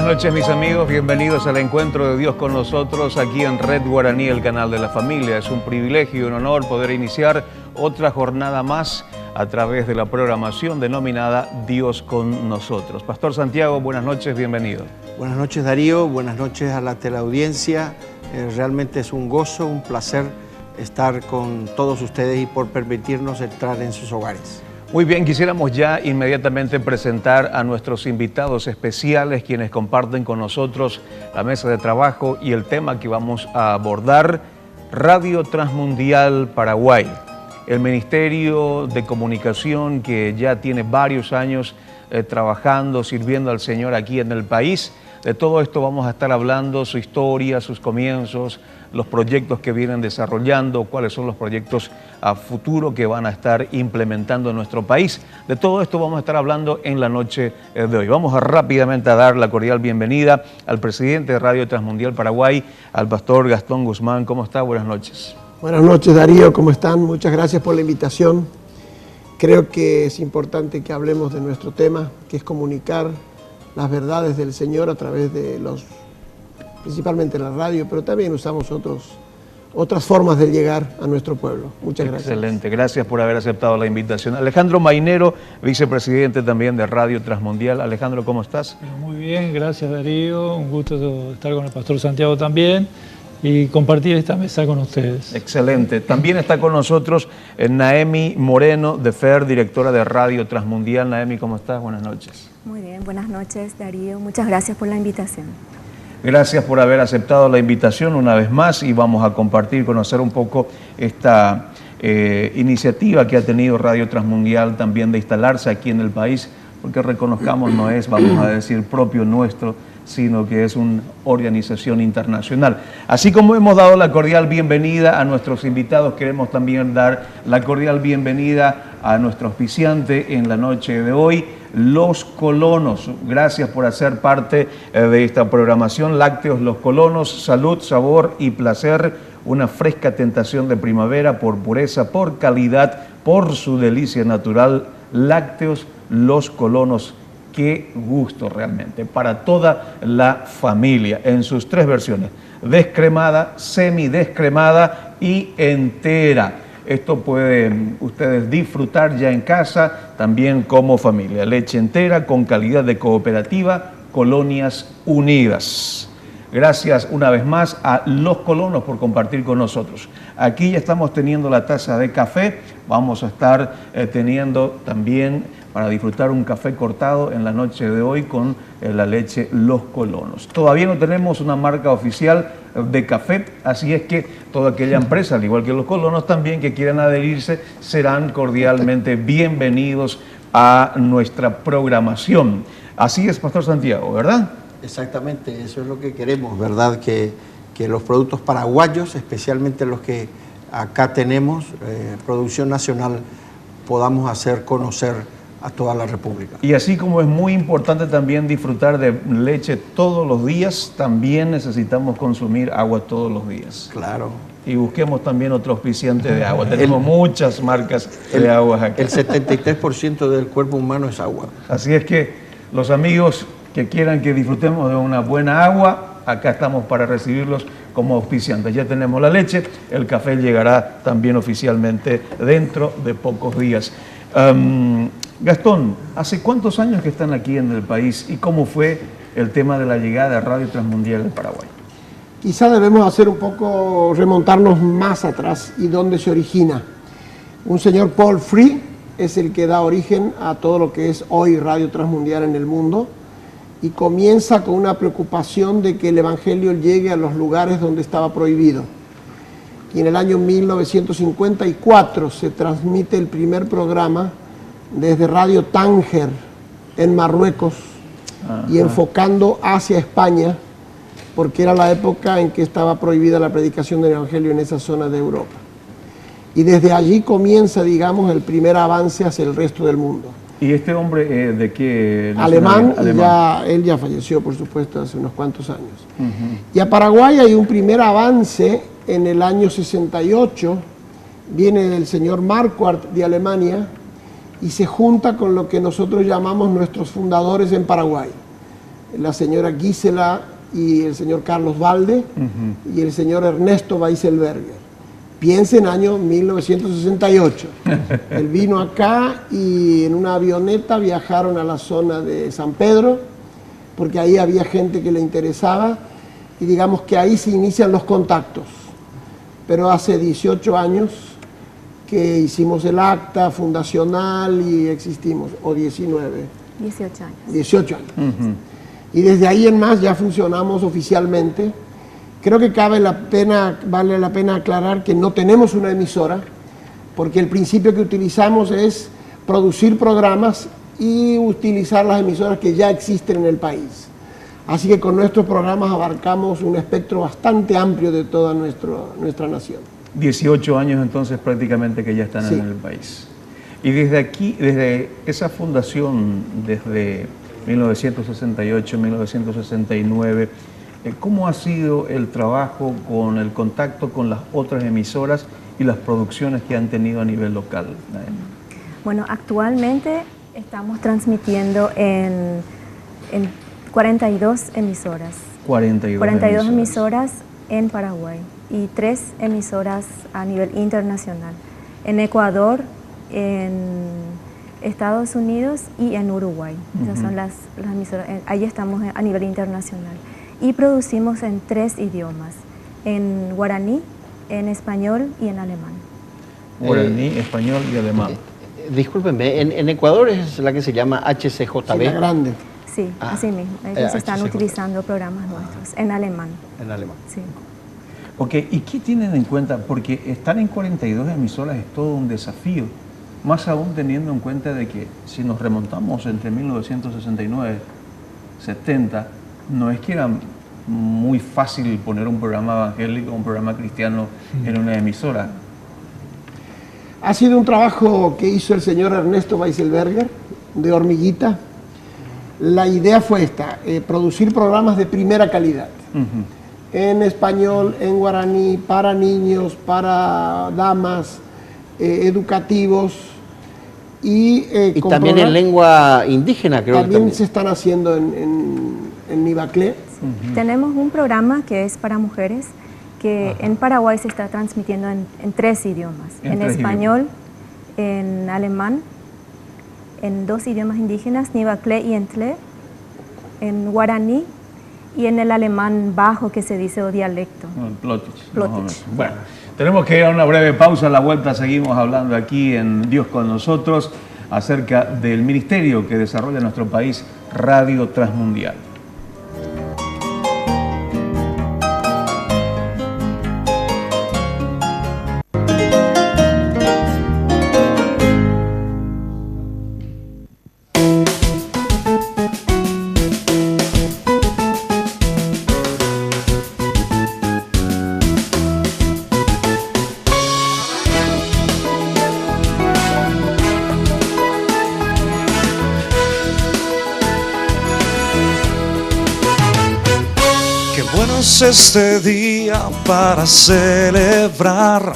noches, mis amigos, bienvenidos al encuentro de Dios con nosotros aquí en Red Guaraní, el canal de la familia. Es un privilegio y un honor poder iniciar otra jornada más a través de la programación denominada Dios con nosotros. Pastor Santiago, buenas noches, bienvenido. Buenas noches, Darío, buenas noches a la teleaudiencia. Realmente es un gozo, un placer estar con todos ustedes y por permitirnos entrar en sus hogares. Muy bien, quisiéramos ya inmediatamente presentar a nuestros invitados especiales, quienes comparten con nosotros la mesa de trabajo y el tema que vamos a abordar: Radio Transmundial Paraguay, el Ministerio de Comunicación que ya tiene varios años trabajando, sirviendo al Señor aquí en el país. De todo esto vamos a estar hablando, su historia, sus comienzos, los proyectos que vienen desarrollando, cuáles son los proyectos a futuro que van a estar implementando en nuestro país. De todo esto vamos a estar hablando en la noche de hoy. Vamos a rápidamente a dar la cordial bienvenida al presidente de Radio Transmundial Paraguay, al pastor Gastón Guzmán. ¿Cómo está? Buenas noches. Buenas noches, Darío. ¿Cómo están? Muchas gracias por la invitación. Creo que es importante que hablemos de nuestro tema, que es comunicar las verdades del Señor a través de principalmente la radio, pero también usamos otras formas de llegar a nuestro pueblo. Muchas gracias. Excelente, gracias por haber aceptado la invitación. Alejandro Mainero, vicepresidente también de Radio Transmundial. Alejandro, ¿cómo estás? Muy bien, gracias, Darío. Un gusto estar con el pastor Santiago también y compartir esta mesa con ustedes. Excelente. También está con nosotros Naemi Moreno de FER, directora de Radio Transmundial. Naemi, ¿cómo estás? Buenas noches. Muy bien, buenas noches, Darío. Muchas gracias por la invitación. Gracias por haber aceptado la invitación una vez más y vamos a compartir, conocer un poco esta iniciativa que ha tenido Radio Transmundial también de instalarse aquí en el país, porque reconozcamos, no es, vamos a decir, propio nuestro, sino que es una organización internacional. Así como hemos dado la cordial bienvenida a nuestros invitados, queremos también dar la cordial bienvenida a nuestro auspiciante en la noche de hoy, Los Colonos. Gracias por hacer parte de esta programación. Lácteos Los Colonos, salud, sabor y placer, una fresca tentación de primavera por pureza, por calidad, por su delicia natural. Lácteos Los Colonos. Qué gusto realmente, para toda la familia, en sus tres versiones: descremada, semidescremada y entera. Esto pueden ustedes disfrutar ya en casa, también como familia. Leche entera con calidad de cooperativa Colonias Unidas. Gracias una vez más a Los Colonos por compartir con nosotros. Aquí ya estamos teniendo la taza de café, vamos a estar teniendo también para disfrutar un café cortado en la noche de hoy con la leche Los Colonos. Todavía no tenemos una marca oficial de café, así es que toda aquella empresa, al igual que Los Colonos también, que quieran adherirse, serán cordialmente bienvenidos a nuestra programación. Así es, Pastor Santiago, ¿verdad? Exactamente, eso es lo que queremos, ¿verdad? Que los productos paraguayos, especialmente los que acá tenemos, producción nacional, podamos hacer conocer a toda la República. Y así como es muy importante también disfrutar de leche todos los días, también necesitamos consumir agua todos los días. Claro. Y busquemos también otro auspiciante de agua. Tenemos muchas marcas de aguas aquí. El 73% del cuerpo humano es agua. Así es que los amigos que quieran que disfrutemos de una buena agua, acá estamos para recibirlos como auspiciantes. Ya tenemos la leche, el café llegará también oficialmente dentro de pocos días. Gastón, ¿hace cuántos años que están aquí en el país y cómo fue el tema de la llegada de Radio Transmundial del Paraguay? Quizá debemos hacer un poco, remontarnos más atrás y dónde se origina. Un señor Paul Free es el que da origen a todo lo que es hoy Radio Transmundial en el mundo y comienza con una preocupación de que el Evangelio llegue a los lugares donde estaba prohibido. Y en el año 1954 se transmite el primer programa desde Radio Tánger en Marruecos. Ajá. Y enfocando hacia España, porque era la época en que estaba prohibida la predicación del Evangelio en esa zona de Europa. Y desde allí comienza, digamos, el primer avance hacia el resto del mundo. ¿Y este hombre de qué? Alemán, él ya falleció, por supuesto, hace unos cuantos años. Y a Paraguay hay un primer avance en el año 68, viene el señor Marquardt de Alemania, y se junta con lo que nosotros llamamos nuestros fundadores en Paraguay. la señora Gisela y el señor Carlos Valde y el señor Ernesto Weisselberger. Piensa en año 1968. Él vino acá y en una avioneta viajaron a la zona de San Pedro, porque ahí había gente que le interesaba, y digamos que ahí se inician los contactos. Pero hace 18 años que hicimos el acta fundacional y existimos, o 19. 18 años. 18 años. Y desde ahí en más ya funcionamos oficialmente. Creo que vale la pena aclarar que no tenemos una emisora, porque el principio que utilizamos es producir programas y utilizar las emisoras que ya existen en el país. Así que con nuestros programas abarcamos un espectro bastante amplio de toda nuestra nación. 18 años entonces prácticamente que ya están Sí. en el país. Y desde aquí, desde esa fundación, desde 1968, 1969, ¿cómo ha sido el trabajo con el contacto con las otras emisoras y las producciones que han tenido a nivel local? Bueno, actualmente estamos transmitiendo en 42 emisoras. 42 emisoras en Paraguay y 3 emisoras a nivel internacional. En Ecuador, en Estados Unidos y en Uruguay. Esas son las emisoras. Ahí estamos a nivel internacional. Y producimos en 3 idiomas, en guaraní, en español y en alemán. Guaraní, español y alemán. Discúlpenme, en Ecuador es la que se llama HCJB. Sí, la grande. Sí, así mismo. Ellos están utilizando programas nuestros en alemán. En alemán. Sí. Ok, ¿y qué tienen en cuenta? Porque estar en 42 emisoras es todo un desafío, más aún teniendo en cuenta de que si nos remontamos entre 1969 y 70, no es que era muy fácil poner un programa evangélico, un programa cristiano en una emisora. Ha sido un trabajo que hizo el señor Ernesto Weisselberger, de Hormiguita. La idea fue esta, producir programas de primera calidad. En español, en guaraní, para niños, para damas, educativos. Y también en lengua indígena, creo que también se están haciendo en Nivaclé. Tenemos un programa que es para mujeres, que en Paraguay se está transmitiendo en 3 idiomas. En español, en alemán, en 2 idiomas indígenas, Nivaclé y Entlé, en guaraní y en el alemán bajo que se dice o dialecto. Plotich. Plotich. Bueno, tenemos que ir a una breve pausa. A la vuelta seguimos hablando aquí en Dios con nosotros acerca del ministerio que desarrolla nuestro país, Radio Transmundial. Este día para celebrar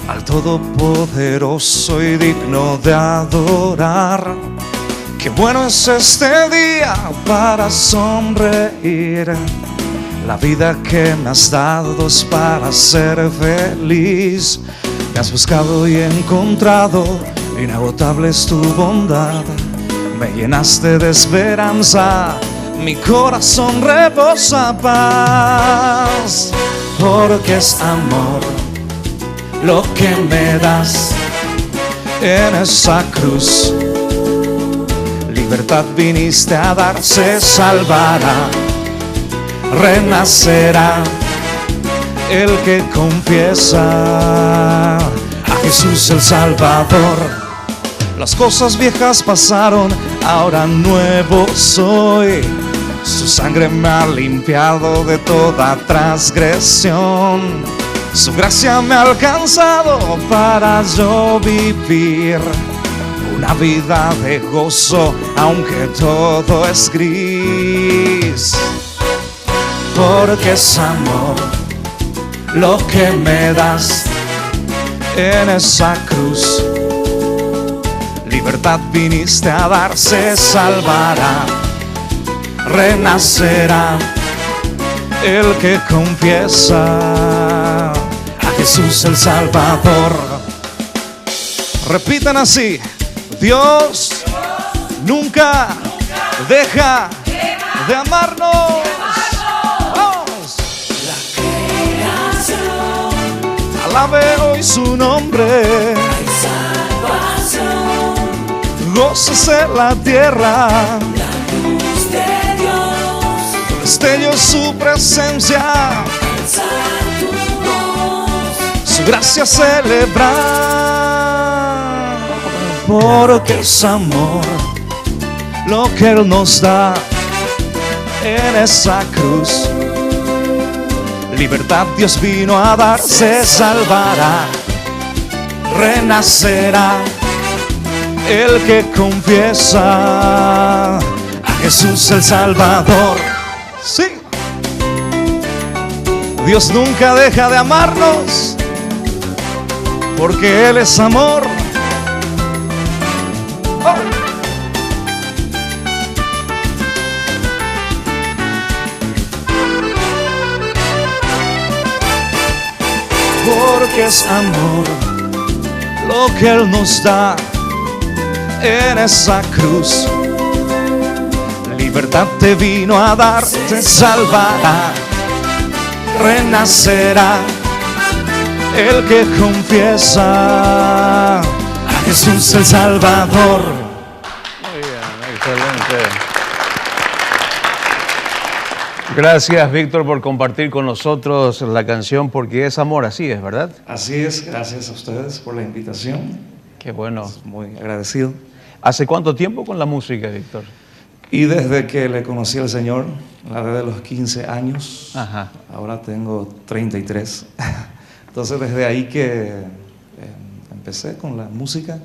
al Todopoderoso y digno de adorar. Qué bueno es este día para sonreír. La vida que me has dado es para ser feliz. Me has buscado y encontrado, inagotable es tu bondad. Me llenaste de esperanza, mi corazón reposa paz, porque es amor lo que me das en esa cruz. Libertad viniste a dar, se salvará, renacerá el que confiesa a Jesús el Salvador. Las cosas viejas pasaron, ahora nuevo soy. Su sangre me ha limpiado de toda transgresión. Su gracia me ha alcanzado para yo vivir una vida de gozo, aunque todo es gris. Porque es amor lo que me das en esa cruz. Libertad viniste a dar, se salvará, renacerá el que confiesa a Jesús el Salvador. Repitan así: Dios nunca deja de amarnos. Vamos. Alabe hoy su nombre. Gócese la tierra. La luz de Dios. Destello su presencia. Alzar tu voz. Su gracia celebrar. Porque es amor lo que Él nos da en esa cruz. Libertad Dios vino a dar, se salvará, renacerá el que confiesa a Jesús el Salvador. Sí, Dios nunca deja de amarnos, porque Él es amor. Oh. Porque es amor lo que Él nos da en esa cruz. Libertad te vino a dar, te salvará, renacerá el que confiesa a Jesús el Salvador. Muy bien, excelente. Gracias, Víctor, por compartir con nosotros la canción Porque es amor. Así es, ¿verdad? Así es, gracias a ustedes por la invitación. Qué bueno. Muy agradecido. ¿Hace cuánto tiempo con la música, Víctor? Y desde que le conocí al Señor, la edad de los 15 años, Ajá. Ahora tengo 33. Entonces desde ahí que empecé con la música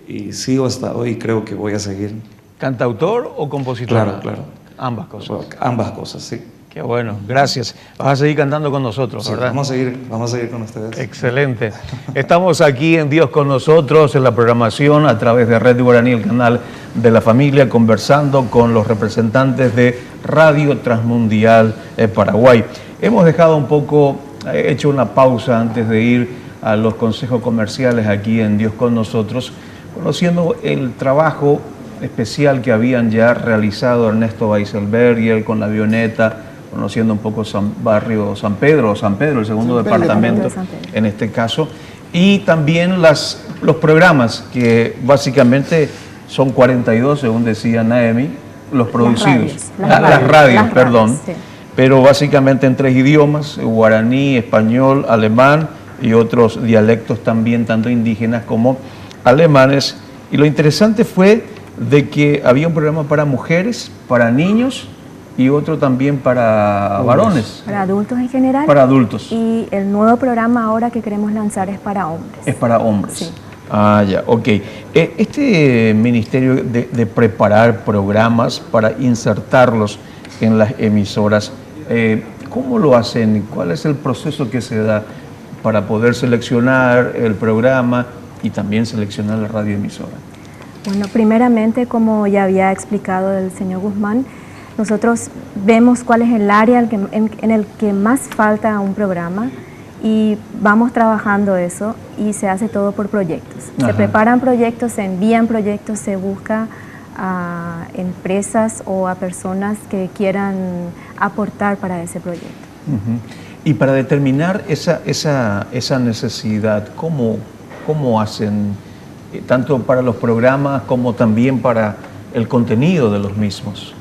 y sigo hasta hoy, creo que voy a seguir. ¿Cantautor o compositor? Claro, claro. Ambas cosas. Ambas cosas, sí. Qué bueno, gracias. Vas a seguir cantando con nosotros, Sí, ¿verdad? vamos a seguir con ustedes. Excelente. Estamos aquí en Dios con nosotros, en la programación a través de Red Guaraní, el canal de la familia, conversando con los representantes de Radio Transmundial Paraguay. Hemos dejado un poco, hecho una pausa antes de ir a los consejos comerciales aquí en Dios con nosotros, conociendo el trabajo especial que habían ya realizado Ernesto Weisselberger con la avioneta, conociendo un poco barrio San Pedro, el segundo departamento en este caso, y también los programas que básicamente son 42, según decía Naemi, los producidos, las radios, sí. Pero básicamente en 3 idiomas, guaraní, español, alemán y otros dialectos también, tanto indígenas como alemanes. Y lo interesante fue de que había un programa para mujeres, para niños y otro también para varones. Para adultos en general. Para adultos. Y el nuevo programa ahora que queremos lanzar es para hombres. Es para hombres. Sí. Ah, ya, ok. Este ministerio de preparar programas para insertarlos en las emisoras, ¿cómo lo hacen? ¿Cuál es el proceso que se da para poder seleccionar el programa y también seleccionar la radioemisora? Bueno, primeramente, como ya había explicado el señor Guzmán, nosotros vemos cuál es el área en el que más falta un programa y vamos trabajando eso y se hace todo por proyectos. Ajá. Se preparan proyectos, se envían proyectos, se busca a empresas o a personas que quieran aportar para ese proyecto. Uh-huh. Y para determinar esa necesidad, ¿cómo hacen? Tanto para los programas como también para el contenido de los mismos.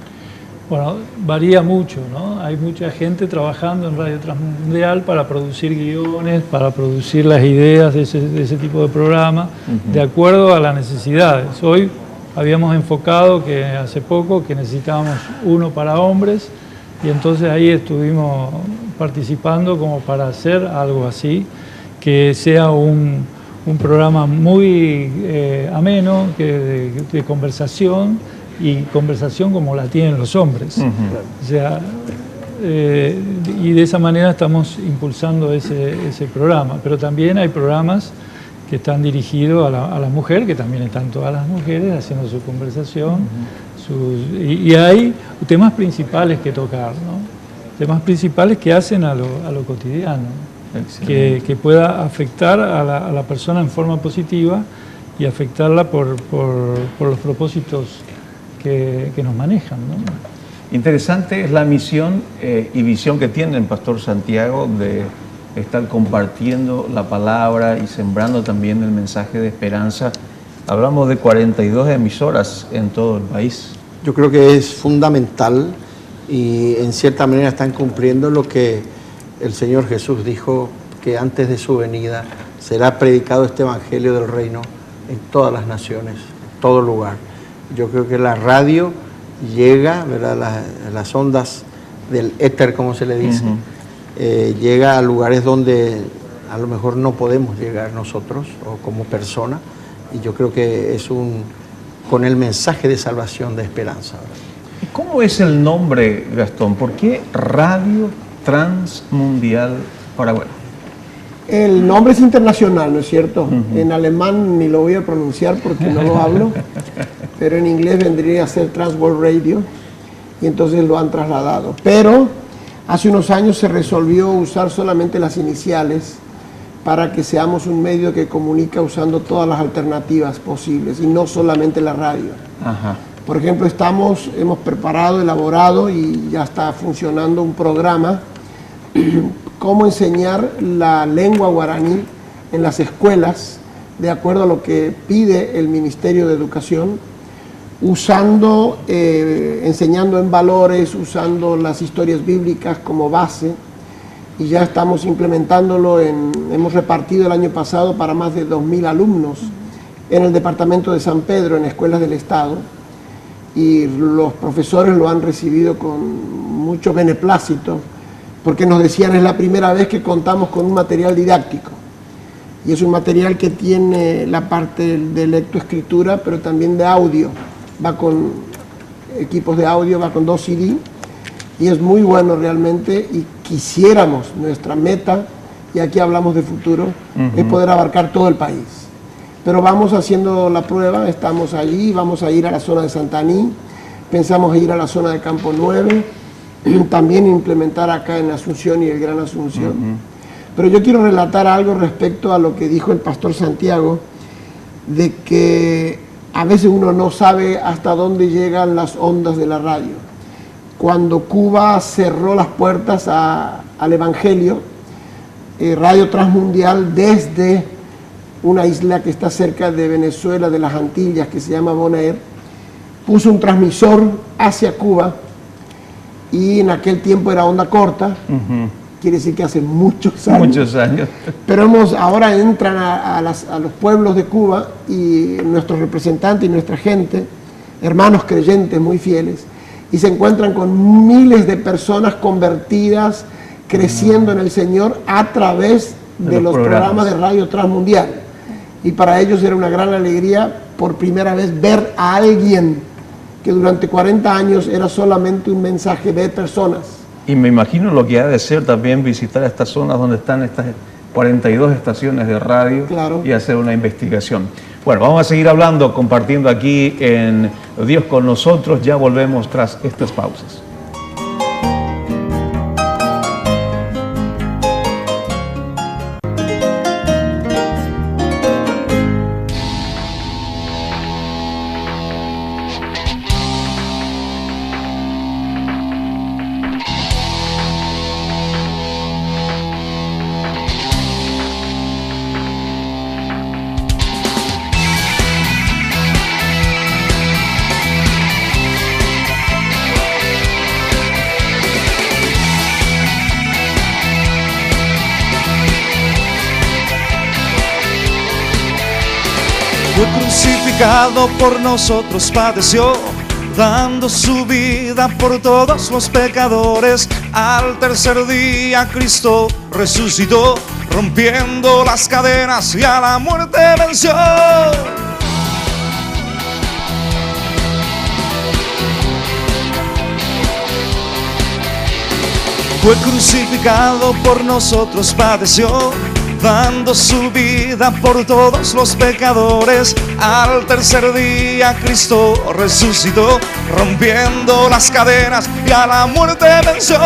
Bueno, varía mucho, ¿no? Hay mucha gente trabajando en Radio Transmundial para producir guiones, para producir las ideas de ese tipo de programa, de acuerdo a las necesidades. Hoy habíamos enfocado que hace poco que necesitábamos uno para hombres y entonces ahí estuvimos participando como para hacer algo así, que sea un programa muy ameno, de conversación, y conversación como la tienen los hombres. O sea, y de esa manera estamos impulsando ese programa. Pero también hay programas que están dirigidos a la mujer, que también están todas las mujeres haciendo su conversación. Y hay temas principales que tocar, ¿no? Temas principales que hacen a lo cotidiano, que pueda afectar a la persona en forma positiva y afectarla por los propósitos que nos manejan, ¿no? Interesante es la misión y visión que tiene el Pastor Santiago de estar compartiendo la palabra y sembrando también el mensaje de esperanza. Hablamos de 42 emisoras en todo el país. Yo creo que es fundamental y en cierta manera están cumpliendo lo que el Señor Jesús dijo, que antes de su venida será predicado este evangelio del reino en todas las naciones, en todo lugar. Yo creo que la radio llega, ¿verdad? Las ondas del éter, como se le dice, llega a lugares donde a lo mejor no podemos llegar nosotros o como persona, y yo creo que es con el mensaje de salvación, de esperanza, ¿verdad? ¿Y cómo es el nombre, Gastón? ¿Por qué Radio Transmundial Paraguay? El nombre es internacional, ¿no es cierto? En alemán ni lo voy a pronunciar porque no lo hablo, pero en inglés vendría a ser Trans World Radio, y entonces lo han trasladado. Pero hace unos años se resolvió usar solamente las iniciales para que seamos un medio que comunica usando todas las alternativas posibles y no solamente la radio. Ajá. Por ejemplo, hemos preparado, elaborado y ya está funcionando un programa cómo enseñar la lengua guaraní en las escuelas de acuerdo a lo que pide el Ministerio de Educación, enseñando en valores, usando las historias bíblicas como base, y ya estamos implementándolo hemos repartido el año pasado para más de 2.000 alumnos en el departamento de San Pedro, en escuelas del Estado, y los profesores lo han recibido con mucho beneplácito, porque nos decían es la primera vez que contamos con un material didáctico, y es un material que tiene la parte de lectoescritura, pero también de audio, va con equipos de audio, va con 2 CD, y es muy bueno realmente, y quisiéramos, nuestra meta, y aquí hablamos de futuro, es poder abarcar todo el país. Pero vamos haciendo la prueba, estamos allí, vamos a ir a la zona de Santaní, pensamos ir a la zona de Campo 9, también implementar acá en Asunción y el Gran Asunción. Pero yo quiero relatar algo respecto a lo que dijo el Pastor Santiago, de que a veces uno no sabe hasta dónde llegan las ondas de la radio. Cuando Cuba cerró las puertas al Evangelio, Radio Transmundial desde una isla que está cerca de Venezuela, de las Antillas, que se llama Bonaire, puso un transmisor hacia Cuba, y en aquel tiempo era onda corta, quiere decir que hace muchos años. Muchos años. Pero ahora entran a los pueblos de Cuba, y nuestros representantes y nuestra gente, hermanos creyentes muy fieles, y se encuentran con miles de personas convertidas, creciendo en el Señor a través de los programas de Radio Transmundial. Y para ellos era una gran alegría por primera vez ver a alguien que durante 40 años era solamente un mensaje de personas. Y me imagino lo que ha de ser también visitar estas zonas donde están estas 42 estaciones de radio, claro, y hacer una investigación. Bueno, vamos a seguir hablando, compartiendo aquí en Dios con nosotros. Ya volvemos tras estas pausas. Fue crucificado por nosotros, padeció, dando su vida por todos los pecadores. Al tercer día Cristo resucitó, rompiendo las cadenas, y a la muerte venció. Fue crucificado por nosotros, padeció, dando su vida por todos los pecadores. Al tercer día Cristo resucitó, rompiendo las cadenas y a la muerte venció.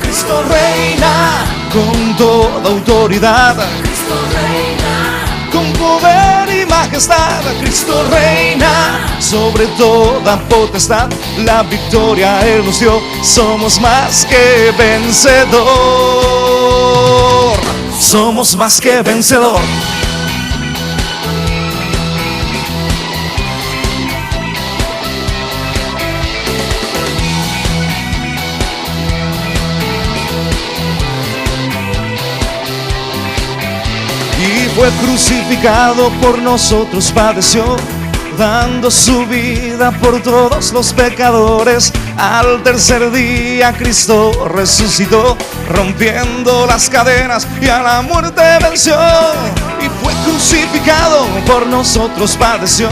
Cristo reina con toda autoridad, Cristo reina con poder y majestad. Cristo reina sobre toda potestad, la victoria Él nos dio, somos más que vencedor. Somos más que vencedor. Y fue crucificado por nosotros, padeció, dando su vida por todos los pecadores. Al tercer día Cristo resucitó, rompiendo las cadenas y a la muerte venció. Y fue crucificado por nosotros, padeció,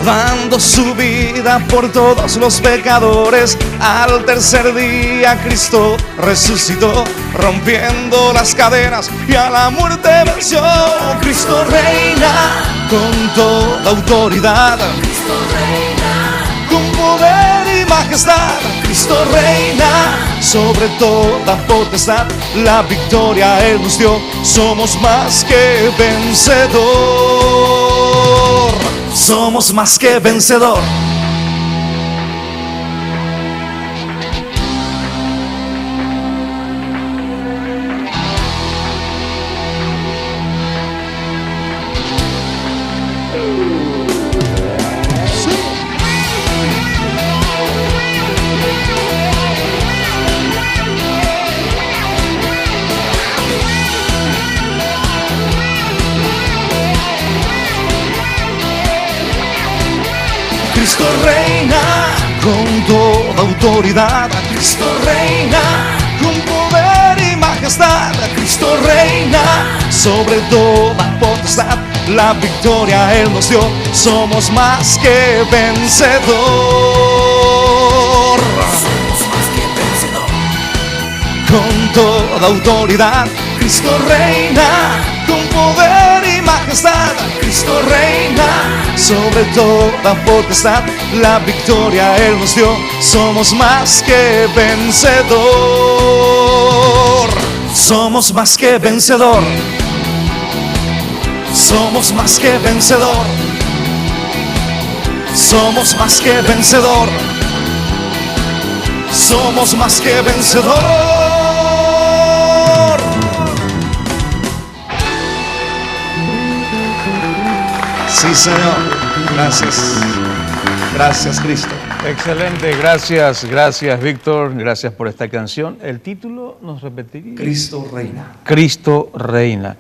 dando su vida por todos los pecadores. Al tercer día Cristo resucitó, rompiendo las cadenas y a la muerte venció. Cristo reina con toda autoridad, Cristo reina con poder y majestad. Cristo reina sobre toda potestad, la victoria Él nos dio, somos más que vencedor. Somos más que vencedor. Cristo reina con toda autoridad, Cristo reina con poder y majestad. Cristo reina sobre toda potestad, la victoria Él nos dio, somos más que vencedor. Somos más que vencedor. Con toda autoridad, Cristo reina con poder y majestad. Cristo reina sobre toda potestad, la victoria Él nos dio, somos más que vencedor. Somos más que vencedor. Somos más que vencedor. Somos más que vencedor. Somos más que vencedor. Sí, Señor. Gracias. Gracias, Cristo. Excelente. Gracias, Víctor. Gracias por esta canción. ¿El título nos repetiría? Cristo reina. Cristo reina.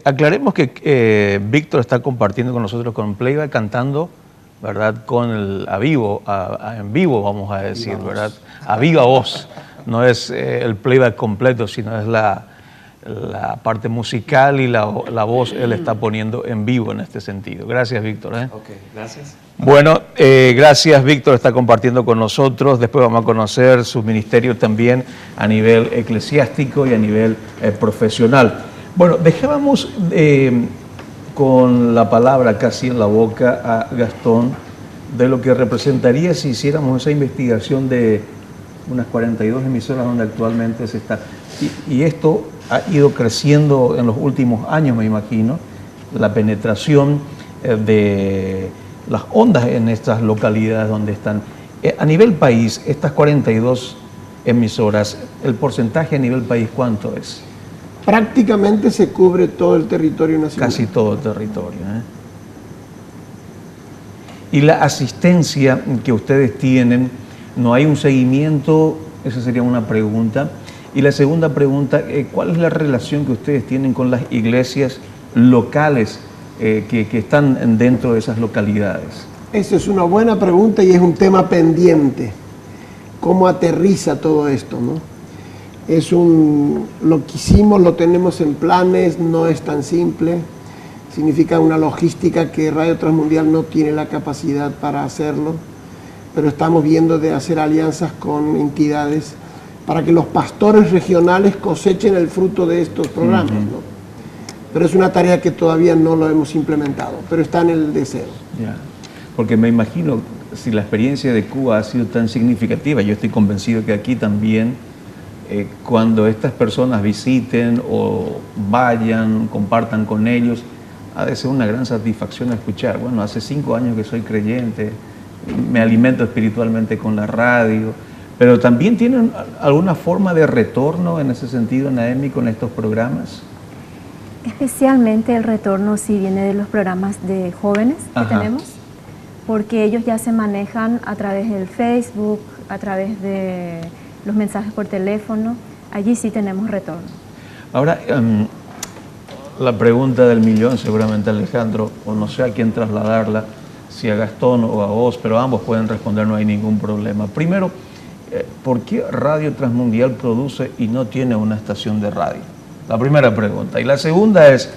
Aclaremos que Víctor está compartiendo con nosotros con playback, cantando, ¿verdad? Con el en vivo, vamos a decir, ¿verdad? A viva voz. No es el playback completo, sino es la parte musical y la voz él está poniendo en vivo en este sentido. Gracias, Víctor. Ok, gracias. Bueno, gracias, Víctor, está compartiendo con nosotros. Después vamos a conocer su ministerio también a nivel eclesiástico y a nivel profesional. Bueno, dejábamos con la palabra casi en la boca a Gastón de lo que representaría si hiciéramos esa investigación de unas 42 emisoras donde actualmente se está. Y esto ha ido creciendo en los últimos años, me imagino, la penetración de las ondas en estas localidades donde están. A nivel país, estas 42 emisoras, ¿el porcentaje a nivel país cuánto es? Prácticamente se cubre todo el territorio nacional. Casi todo el territorio. Y la asistencia que ustedes tienen, ¿no hay un seguimiento? Esa sería una pregunta. Y la segunda pregunta, ¿cuál es la relación que ustedes tienen con las iglesias locales que están dentro de esas localidades? Esa es una buena pregunta y es un tema pendiente. ¿Cómo aterriza todo esto, no? Lo que hicimos, lo tenemos en planes, no es tan simple. Significa una logística que Radio Transmundial no tiene la capacidad para hacerlo, pero estamos viendo de hacer alianzas con entidades para que los pastores regionales cosechen el fruto de estos programas, ¿no? pero es una tarea que todavía no lo hemos implementado, pero está en el deseo. Ya. Porque me imagino, si la experiencia de Cuba ha sido tan significativa, yo estoy convencido que aquí también, cuando estas personas visiten o vayan, compartan con ellos, ha de ser una gran satisfacción escuchar. Bueno, hace 5 años que soy creyente, me alimento espiritualmente con la radio, pero también tienen alguna forma de retorno en ese sentido, Naemi, con estos programas. Especialmente el retorno sí viene de los programas de jóvenes que tenemos, porque ellos ya se manejan a través del Facebook, a través de los mensajes por teléfono. Allí sí tenemos retorno. Ahora, la pregunta del millón, seguramente Alejandro, o no sé a quién trasladarla, si a Gastón o a vos, pero ambos pueden responder, no hay ningún problema. Primero, ¿por qué Radio Transmundial produce y no tiene una estación de radio? La primera pregunta. Y la segunda es,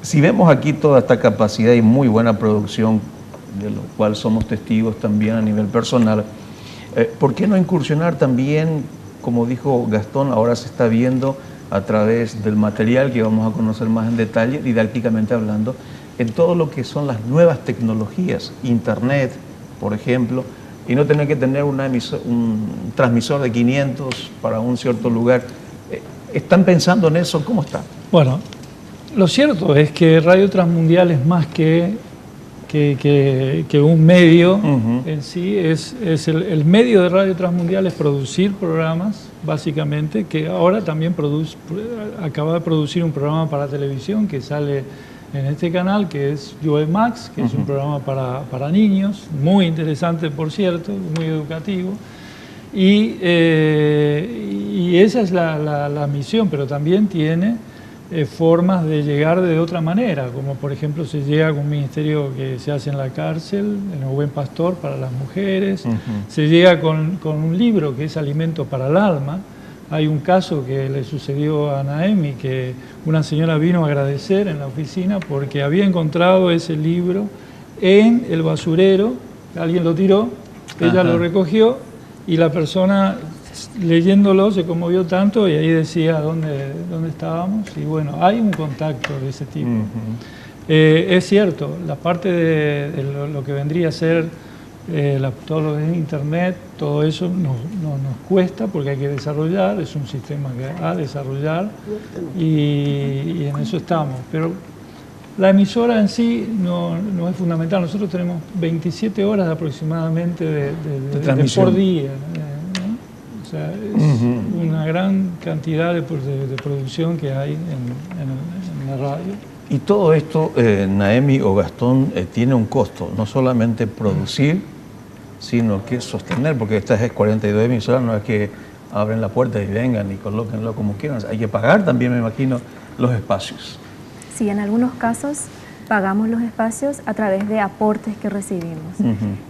si vemos aquí toda esta capacidad y muy buena producción, de lo cual somos testigos también a nivel personal, ¿por qué no incursionar también, como dijo Gastón, ahora se está viendo a través del material que vamos a conocer más en detalle, didácticamente hablando, en todo lo que son las nuevas tecnologías, Internet, por ejemplo, y no tener que tener un transmisor de 500 para un cierto lugar? ¿Están pensando en eso? ¿Cómo está? Bueno, lo cierto es que Radio Transmundial es más que un medio en sí, es el medio de Radio Transmundial es producir programas, básicamente, que ahora también acaba de producir un programa para televisión que sale en este canal, que es Joe Max, que es un programa para niños, muy interesante, por cierto, muy educativo. Y esa es la misión, pero también tiene formas de llegar de otra manera, como por ejemplo se llega con un ministerio que se hace en la cárcel, en el Buen Pastor para las mujeres, se llega con un libro que es Alimento para el Alma. Hay un caso que le sucedió a Naemi, que una señora vino a agradecer en la oficina porque había encontrado ese libro en el basurero, alguien lo tiró, ella lo recogió y la persona leyéndolo se conmovió tanto y ahí decía dónde estábamos, y bueno, hay un contacto de ese tipo. Es cierto, la parte de lo que vendría a ser todo lo de Internet, todo eso nos cuesta porque hay que desarrollar, es un sistema que a desarrollar y en eso estamos. Pero la emisora en sí no es fundamental. Nosotros tenemos 27 horas aproximadamente de por día. O sea, es una gran cantidad de producción que hay en la radio. Y todo esto, Naemi o Gastón, tiene un costo, no solamente producir, sino que sostener, porque estas 42 emisoras no es que abren la puerta y vengan y colóquenlo como quieran, hay que pagar también, me imagino, los espacios. Sí, en algunos casos pagamos los espacios a través de aportes que recibimos.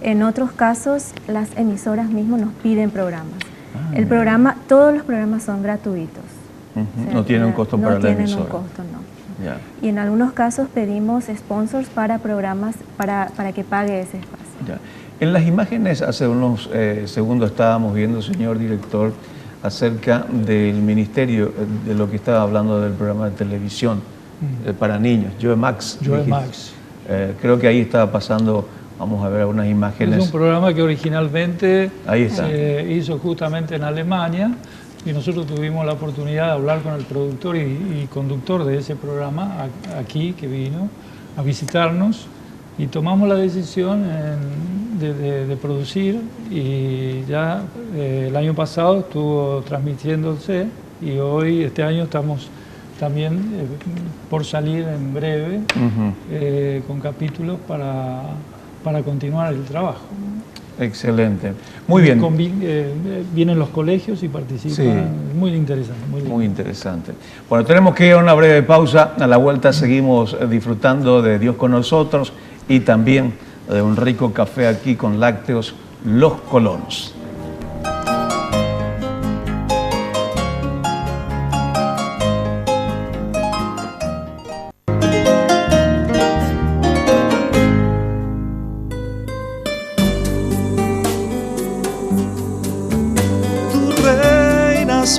En otros casos, las emisoras mismas nos piden programas. Todos los programas son gratuitos. O sea, no tienen un costo para la emisora. No tienen un costo, no. Yeah. Y en algunos casos pedimos sponsors para programas para que pague ese espacio. Yeah. En las imágenes hace unos segundos estábamos viendo, señor director, acerca del ministerio, de lo que estaba hablando del programa de televisión para niños, Joe Max. Joe Max. Creo que ahí estaba pasando, vamos a ver algunas imágenes. Es un programa que originalmente hizo justamente en Alemania, y nosotros tuvimos la oportunidad de hablar con el productor y conductor de ese programa aquí, que vino a visitarnos, y tomamos la decisión de producir, y ya el año pasado estuvo transmitiéndose, y hoy, este año, estamos también por salir en breve con capítulos para continuar el trabajo. Excelente. Muy bien. Vienen los colegios y participan. Sí. Muy interesante. Muy interesante. Bueno, tenemos que ir a una breve pausa. A la vuelta seguimos disfrutando de Dios con nosotros y también de un rico café aquí con lácteos Los Colonos.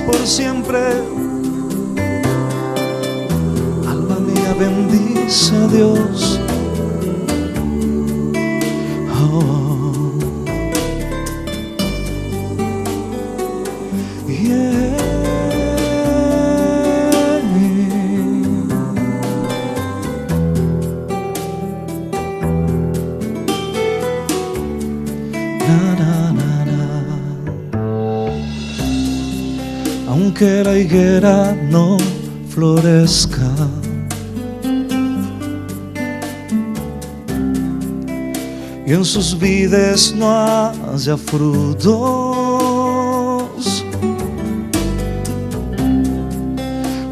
Por siempre, alma mía, ven dice Dios. Oh, yeah. Na, na, na, na. Aunque la higuera no florezca, y en sus vides no haya frutos,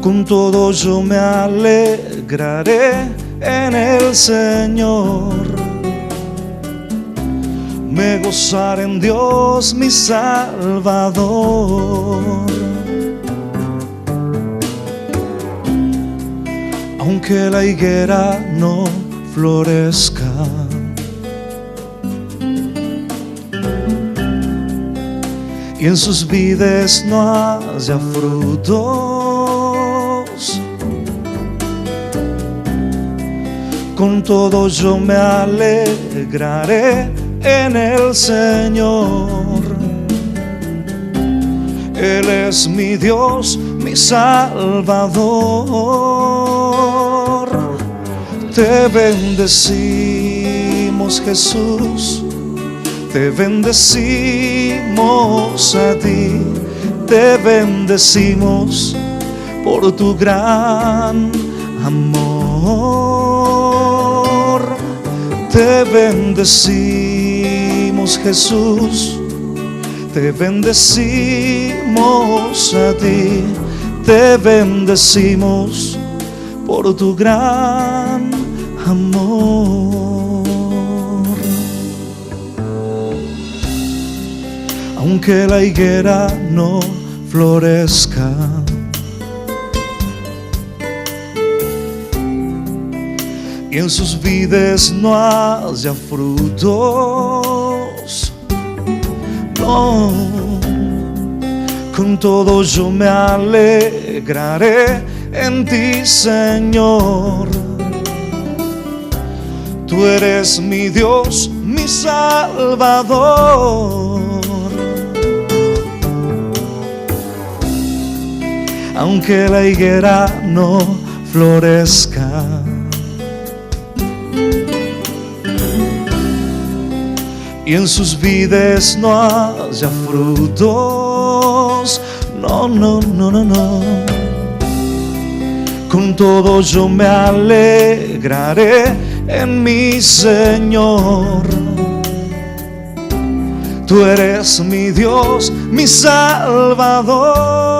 con todo yo me alegraré en el Señor. Me gozaré en Dios mi Salvador. Aunque la higuera no florezca, y en sus vides no haya frutos, con todo yo me alegraré en el Señor. Él es mi Dios, mi Salvador. Te bendecimos, Jesús, te bendecimos a ti, te bendecimos por tu gran amor. Te bendecimos, Jesús, te bendecimos a ti, te bendecimos por tu gran amor. Aunque la higuera no florezca, y en sus vides no haya frutos, no, con todo yo me alegraré en ti, Señor. Tú eres mi Dios, mi Salvador. Aunque la higuera no florezca, y en sus vides no haya frutos, no, no, no, no, no, con todo yo me alegraré en mi Señor. Tú eres mi Dios, mi Salvador.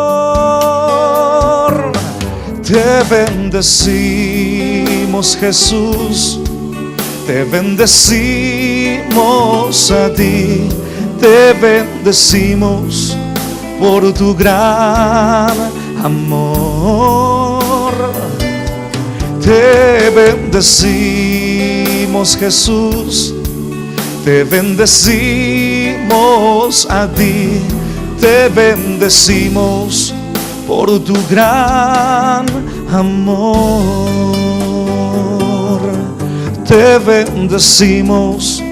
Te bendecimos, Jesús, te bendecimos a ti, te bendecimos por tu gran amor. Te bendecimos, Jesús, te bendecimos a ti, te bendecimos por tu gran amor. Te bendecimos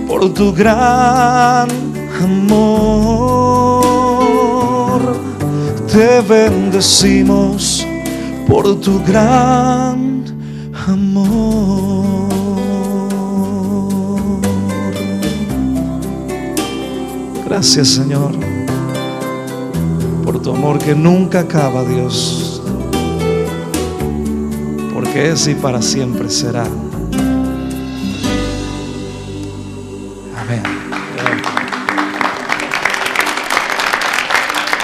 por tu gran amor. Te bendecimos por tu gran amor. Gracias, Señor, por tu amor que nunca acaba, Dios, porque es y para siempre será. Amén.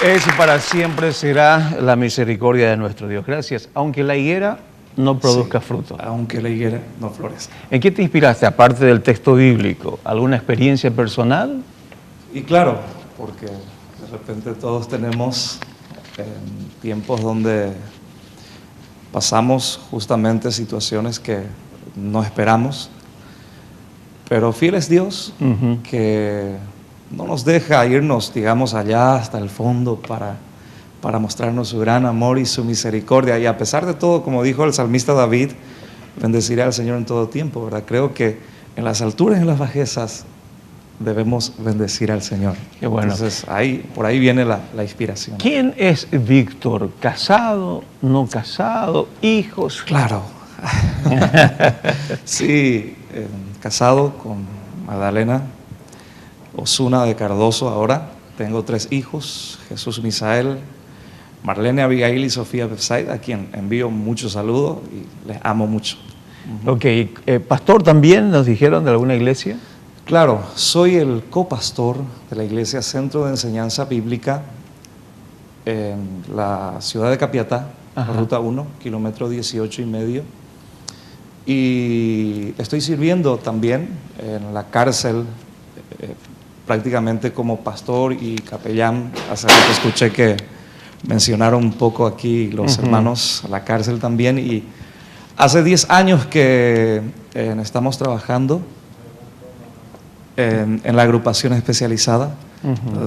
Es y para siempre será la misericordia de nuestro Dios. Gracias. Aunque la higuera no produzca fruto. Aunque la higuera no florezca. ¿En qué te inspiraste, aparte del texto bíblico? ¿Alguna experiencia personal? Y claro, porque de repente todos tenemos tiempos donde pasamos justamente situaciones que no esperamos, pero fiel es Dios, que no nos deja irnos, digamos, allá hasta el fondo para mostrarnos su gran amor y su misericordia. Y a pesar de todo, como dijo el salmista David, bendeciré al Señor en todo tiempo, ¿verdad? Creo que en las alturas y en las bajezas debemos bendecir al Señor. Qué bueno. Entonces, por ahí viene la inspiración. ¿Quién es Víctor? ¿Casado? ¿No casado? ¿Hijos? Claro. Sí, casado con Magdalena Osuna de Cardoso ahora. Tengo 3 hijos, Jesús Misael, Marlene Abigail y Sofía Bethsaida, a quien envío muchos saludos y les amo mucho. Ok, pastor también nos dijeron de alguna iglesia. Claro, soy el copastor de la Iglesia Centro de Enseñanza Bíblica en la ciudad de Capiatá, Ruta 1, kilómetro 18,5. Y estoy sirviendo también en la cárcel, prácticamente como pastor y capellán. Hace rato escuché que mencionaron un poco aquí los hermanos, la cárcel también. Y hace 10 años que estamos trabajando en la agrupación especializada,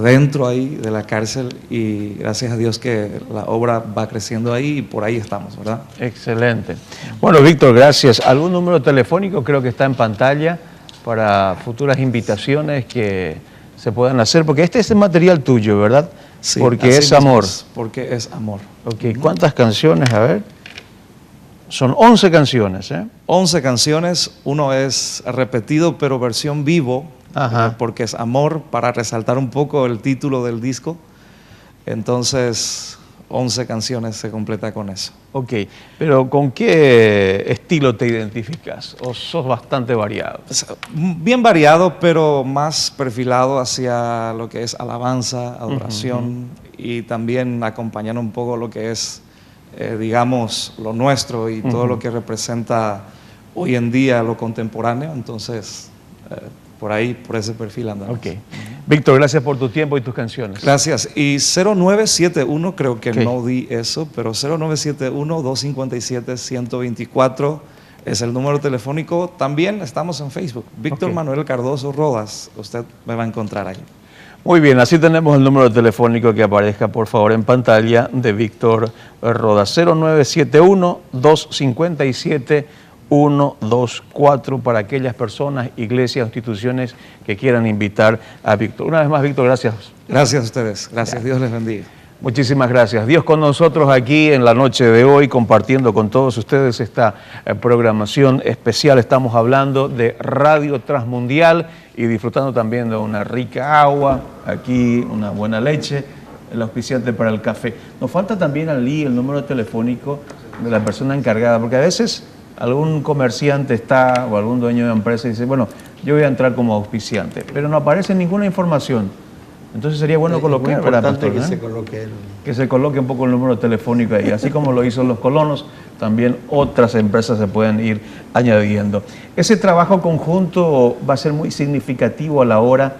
dentro ahí de la cárcel, y gracias a Dios que la obra va creciendo ahí y por ahí estamos, ¿verdad? Excelente. Bueno, Víctor, gracias. ¿Algún número telefónico? Creo que está en pantalla para futuras invitaciones que se puedan hacer, porque este es el material tuyo, ¿verdad? Sí, porque es amor. Porque es amor. Ok, ¿cuántas canciones? A ver. Son 11 canciones, ¿eh? 11 canciones, uno es repetido, pero versión vivo, porque es amor, para resaltar un poco el título del disco. Entonces, 11 canciones se completa con eso. Ok, pero ¿con qué estilo te identificas? ¿O sos bastante variado? Bien variado, pero más perfilado hacia lo que es alabanza, adoración, y también acompañando un poco lo que es, digamos, lo nuestro y todo lo que representa hoy en día lo contemporáneo. Entonces, por ahí, por ese perfil andamos. Ok. Víctor, gracias por tu tiempo y tus canciones. Gracias. Y 0971, creo que no di eso, pero 0971-257-124 es el número telefónico. También estamos en Facebook. Víctor Manuel Cardoso Rodas. Usted me va a encontrar ahí. Muy bien, así tenemos el número telefónico que aparezca, por favor, en pantalla de Víctor Rodas. 0971-257-124 para aquellas personas, iglesias, instituciones que quieran invitar a Víctor. Una vez más, Víctor, gracias. Gracias a ustedes. Gracias. Dios les bendiga. Muchísimas gracias. Dios con nosotros aquí en la noche de hoy, compartiendo con todos ustedes esta programación especial. Estamos hablando de Radio Transmundial y disfrutando también de una rica agua, aquí una buena leche, el auspiciante para el café. Nos falta también allí el número telefónico de la persona encargada, porque a veces algún comerciante está o algún dueño de empresa dice, bueno, yo voy a entrar como auspiciante, pero no aparece ninguna información. Entonces sería bueno colocar, ¿verdad, pastor? Que se coloque un poco el número telefónico ahí. Así como lo hizo los colonos, también otras empresas se pueden ir añadiendo. Ese trabajo conjunto va a ser muy significativo a la hora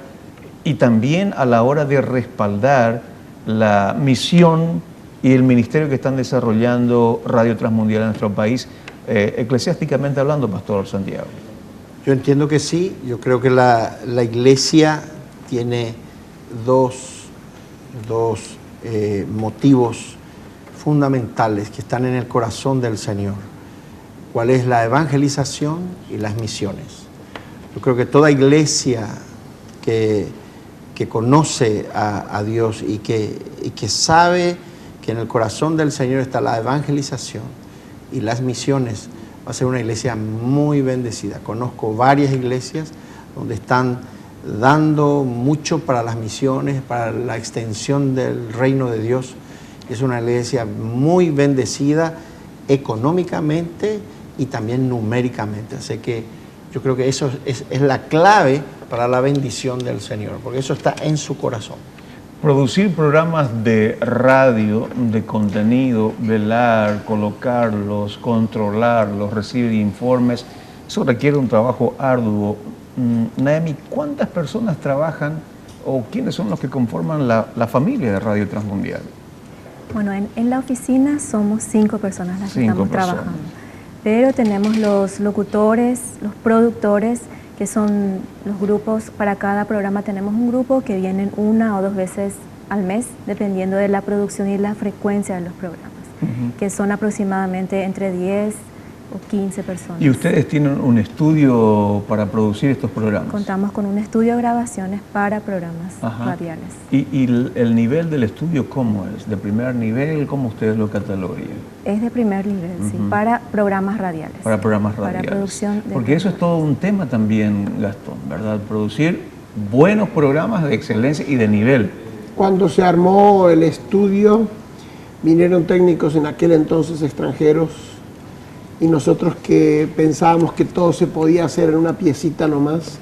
y también a la hora de respaldar la misión y el ministerio que están desarrollando Radio Transmundial en nuestro país, eclesiásticamente hablando, Pastor Santiago. Yo entiendo que sí. Yo creo que la iglesia tiene dos motivos fundamentales que están en el corazón del Señor. ¿Cuál es la evangelización y las misiones? Yo creo que toda iglesia que conoce a Dios y que sabe que en el corazón del Señor está la evangelización y las misiones, va a ser una iglesia muy bendecida. Conozco varias iglesias donde están dando mucho para las misiones, para la extensión del reino de Dios. Es una iglesia muy bendecida económicamente y también numéricamente. Así que yo creo que eso es la clave para la bendición del Señor, porque eso está en su corazón. Producir programas de radio, de contenido, velar, colocarlos, controlarlos, recibir informes, eso requiere un trabajo arduo. Naemi, ¿cuántas personas trabajan o quiénes son los que conforman la familia de Radio Transmundial? Bueno, en la oficina somos 5 personas las que estamos trabajando, pero tenemos los locutores, los productores, que son los grupos. Para cada programa tenemos un grupo que vienen 1 o 2 veces al mes, dependiendo de la producción y la frecuencia de los programas, que son aproximadamente entre 10 o 15 personas. ¿Y ustedes tienen un estudio para producir estos programas? Contamos con un estudio de grabaciones para programas radiales. ¿Y el nivel del estudio cómo es? ¿De primer nivel? ¿Cómo ustedes lo catalogarían? Es de primer nivel, sí, para programas radiales. Para programas radiales. Para producción de... Porque eso es todo un tema también, Gastón, ¿verdad? Producir buenos programas de excelencia y de nivel. Cuando se armó el estudio, vinieron técnicos en aquel entonces extranjeros, y nosotros que pensábamos que todo se podía hacer en una piecita nomás,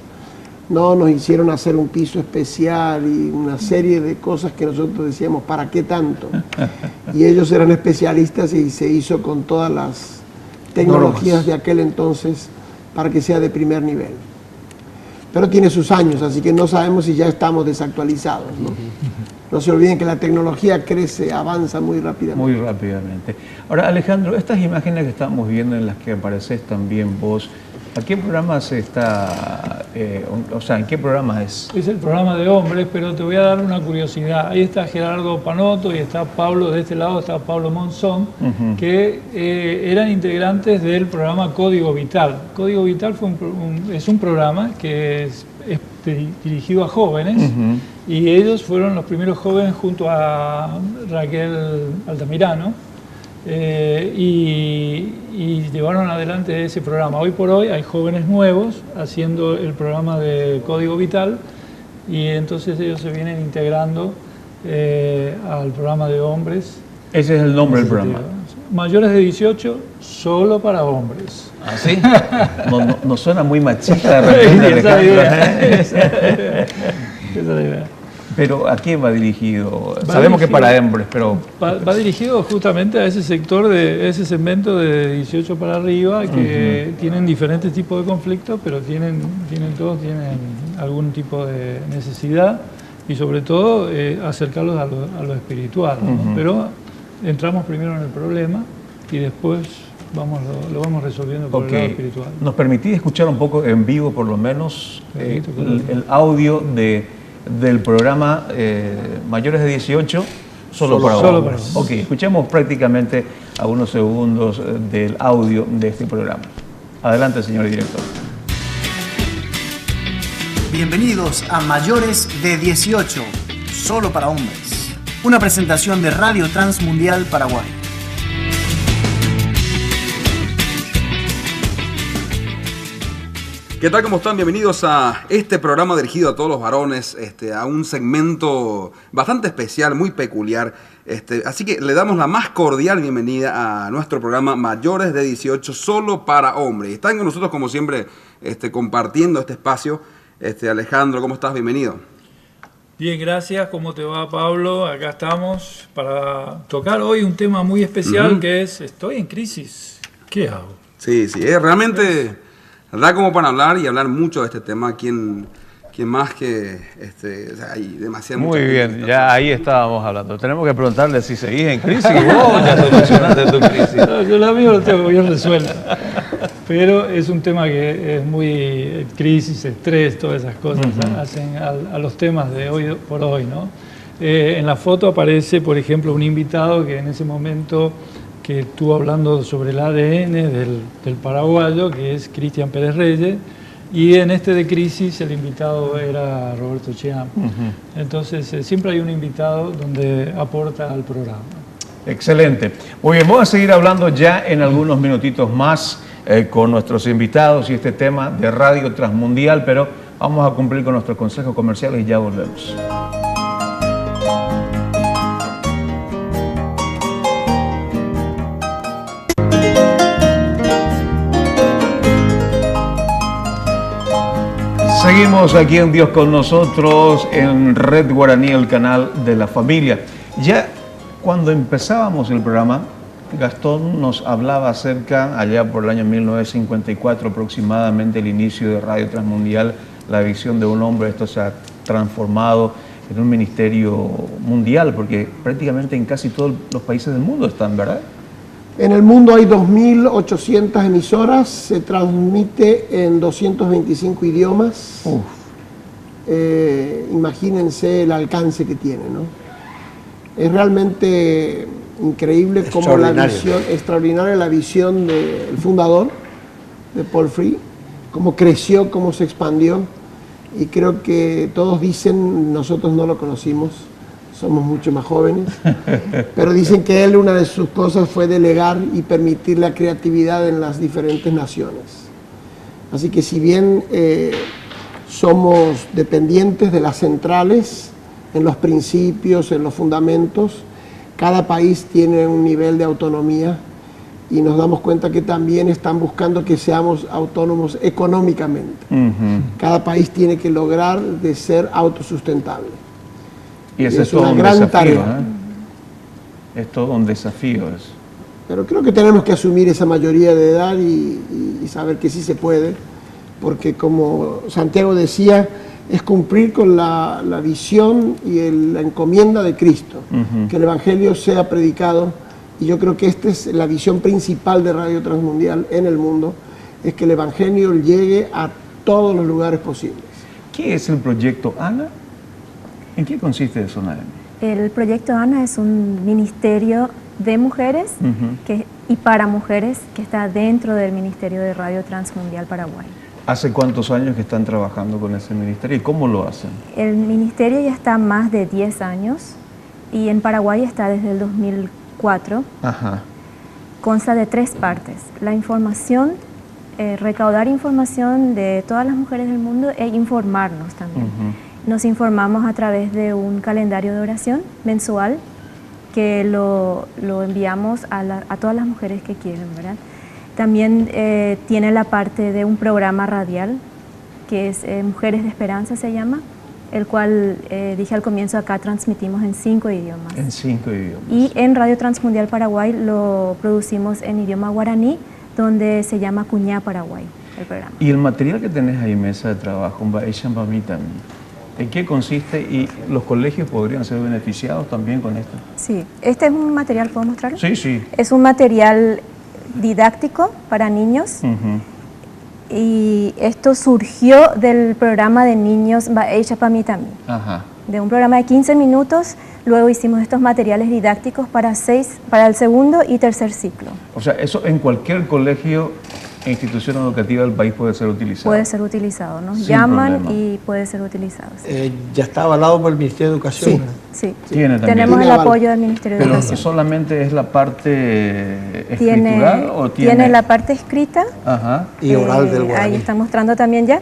no, nos hicieron hacer un piso especial y una serie de cosas que nosotros decíamos, ¿para qué tanto? Y ellos eran especialistas y se hizo con todas las tecnologías de aquel entonces para que sea de primer nivel. Pero tiene sus años, así que no sabemos si ya estamos desactualizados, ¿no? No se olviden que la tecnología crece, avanza muy rápidamente. Muy rápidamente. Ahora, Alejandro, estas imágenes que estamos viendo en las que apareces también vos, ¿a qué programa se está, o sea, en qué programa es? Es el programa de hombres, pero te voy a dar una curiosidad. Ahí está Gerardo Panotto y está Pablo, de este lado está Pablo Monzón, que eran integrantes del programa Código Vital. Código Vital es un programa que es dirigido a jóvenes, y ellos fueron los primeros jóvenes junto a Raquel Altamirano, y llevaron adelante ese programa. Hoy por hoy hay jóvenes nuevos haciendo el programa de Código Vital, y entonces ellos se vienen integrando al programa de hombres. Ese es el nombre del programa. Mayores de 18, solo para hombres. ¿Ah, sí? No suena muy machista de repente. Esa es la idea. Pero ¿a quién va dirigido? Sabemos que para hombres, pero... Va dirigido justamente a ese sector, de ese segmento de 18 para arriba, que tienen diferentes tipos de conflictos, pero todos tienen algún tipo de necesidad, y sobre todo acercarlos a lo espiritual, ¿no? Pero entramos primero en el problema y después lo vamos resolviendo por el lado espiritual. ¿Nos permitís escuchar un poco en vivo, por lo menos, el audio del programa Mayores de 18, solo para hombres? Ok, escuchemos prácticamente algunos segundos del audio de este programa. Adelante, señor director. Bienvenidos a Mayores de 18, solo para hombres. Una presentación de Radio Transmundial Paraguay. ¿Qué tal? ¿Cómo están? Bienvenidos a este programa dirigido a todos los varones, a un segmento bastante especial, muy peculiar. Así que le damos la más cordial bienvenida a nuestro programa Mayores de 18, solo para hombres. Están con nosotros, como siempre, compartiendo este espacio. Alejandro, ¿cómo estás? Bienvenido. Bien, gracias. ¿Cómo te va, Pablo? Acá estamos para tocar hoy un tema muy especial que es, estoy en crisis. ¿Qué hago? Sí, realmente da como para hablar y hablar mucho de este tema. ¿Quién más que hay demasiado? Muy bien, ya ahí estábamos hablando. Tenemos que preguntarle si seguís en crisis. Vos ya solucionaste tu crisis. No, yo la mío lo tengo bien resuelta. Pero es un tema que es muy crisis, estrés, todas esas cosas hacen a los temas de hoy por hoy, ¿no? En la foto aparece, por ejemplo, un invitado que en ese momento que estuvo hablando sobre el ADN del paraguayo, que es Cristian Pérez Reyes, y en de crisis el invitado era Roberto Chiam. Entonces siempre hay un invitado donde aporta al programa. Excelente. Muy bien, vamos a seguir hablando ya en algunos minutitos más con nuestros invitados y este tema de Radio Transmundial, pero vamos a cumplir con nuestros consejos comerciales y ya volvemos. Seguimos aquí en Dios con nosotros en Red Guaraní, el canal de la familia. Ya cuando empezábamos el programa, Gastón nos hablaba acerca, allá por el año 1954 aproximadamente, el inicio de Radio Transmundial, la visión de un hombre. Esto se ha transformado en un ministerio mundial, porque prácticamente en casi todos los países del mundo están, ¿verdad? En el mundo hay 2.800 emisoras, se transmite en 225 idiomas. Imagínense el alcance que tiene, ¿no? Es realmente increíble como la visión, extraordinaria la visión del fundador, de Paul Free, cómo creció, cómo se expandió, y creo que todos dicen, nosotros no lo conocimos, somos mucho más jóvenes, pero dicen que él, una de sus cosas fue delegar y permitir la creatividad en las diferentes naciones. Así que si bien somos dependientes de las centrales, en los principios, en los fundamentos, cada país tiene un nivel de autonomía y nos damos cuenta que también están buscando que seamos autónomos económicamente. Cada país tiene que lograr de ser autosustentable. Y ese es una gran tarea. Es todo un desafío eso. Pero creo que tenemos que asumir esa mayoría de edad y saber que sí se puede, porque como Santiago decía, es cumplir con la visión y la encomienda de Cristo, que el Evangelio sea predicado, y yo creo que esta es la visión principal de Radio Transmundial en el mundo, es que el Evangelio llegue a todos los lugares posibles. ¿Qué es el proyecto ANA? ¿En qué consiste eso, Naemi? El proyecto ANA es un ministerio de mujeres y para mujeres que está dentro del Ministerio de Radio Transmundial Paraguay. ¿Hace cuántos años que están trabajando con ese ministerio y cómo lo hacen? El ministerio ya está más de 10 años y en Paraguay está desde el 2004. Consta de 3 partes: la información, recaudar información de todas las mujeres del mundo e informarnos también. Nos informamos a través de un calendario de oración mensual que lo enviamos a todas las mujeres que quieren, ¿verdad? También tiene la parte de un programa radial que es Mujeres de Esperanza se llama, el cual dije al comienzo acá transmitimos en 5 idiomas. En 5 idiomas. Y en Radio Transmundial Paraguay lo producimos en idioma guaraní, donde se llama Cuñá Paraguay, el programa. ¿Y el material que tenés ahí en mesa de trabajo, en qué consiste y los colegios podrían ser beneficiados también con esto? Sí, este es un material, ¿puedo mostrarlo? Sí, sí. Es un material didáctico para niños y esto surgió del programa de niños Baecha Pamitami, de un programa de 15 minutos. Luego hicimos estos materiales didácticos para el segundo y tercer ciclo. O sea, eso en cualquier colegio e institución educativa del país puede ser utilizado. Puede ser utilizado, nos llaman y puede ser utilizado. ¿Ya está avalado por el Ministerio de Educación? Sí, tenemos el apoyo del Ministerio de Educación. ¿Pero solamente es la parte escritural o tiene la parte escrita y oral del guaraní? Ahí está mostrando también ya.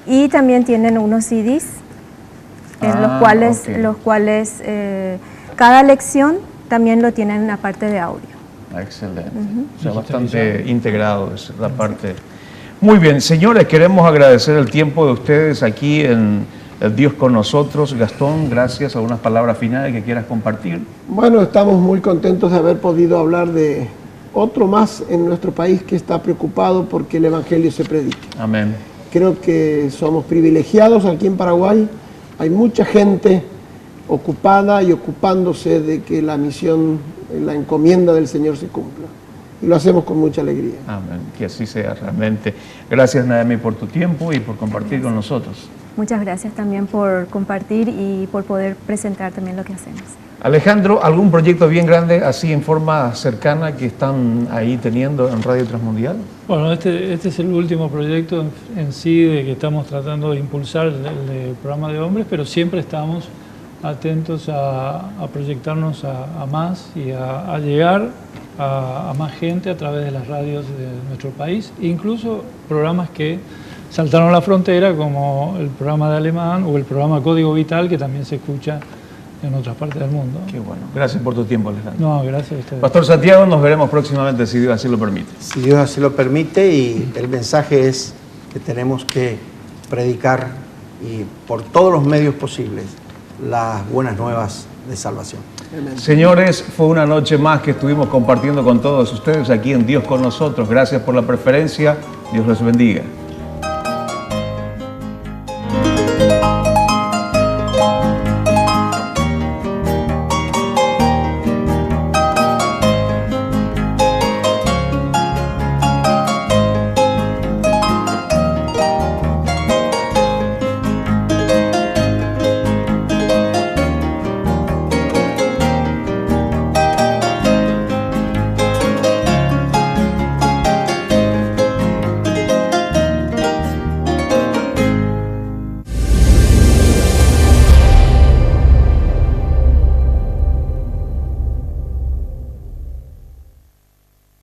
Y también tienen unos CDs en los cuales cada lección también lo tienen en la parte de audio. Excelente. O sea, bastante integrado es la parte. Muy bien, señores, queremos agradecer el tiempo de ustedes aquí en El Dios con Nosotros. Gastón, gracias. ¿Algunas palabras finales que quieras compartir? Bueno, estamos muy contentos de haber podido hablar de otro más en nuestro país que está preocupado porque el Evangelio se predique. Amén. Creo que somos privilegiados aquí en Paraguay. Hay mucha gente ocupada y ocupándose de que la misión, la encomienda del Señor se cumpla. Y lo hacemos con mucha alegría. Amén. Que así sea realmente. Gracias, Naemi, por tu tiempo y por compartir con nosotros. Muchas gracias también por compartir y por poder presentar también lo que hacemos. Alejandro, ¿algún proyecto bien grande, así en forma cercana, que están ahí teniendo en Radio Transmundial? Bueno, este es el último proyecto en sí de que estamos tratando de impulsar el programa de hombres, pero siempre estamos atentos a proyectarnos a más y a llegar a más gente a través de las radios de nuestro país, incluso programas que saltaron la frontera, como el programa de alemán o el programa Código Vital, que también se escucha en otras partes del mundo. Qué bueno. Gracias por tu tiempo, Alejandro. No, gracias a ustedes. Pastor Santiago, nos veremos próximamente, si Dios así lo permite. Si Dios así lo permite, y el mensaje es que tenemos que predicar y por todos los medios posibles las buenas nuevas de salvación. Señores, fue una noche más que estuvimos compartiendo con todos ustedes aquí en Dios con Nosotros. Gracias por la preferencia. Dios les bendiga.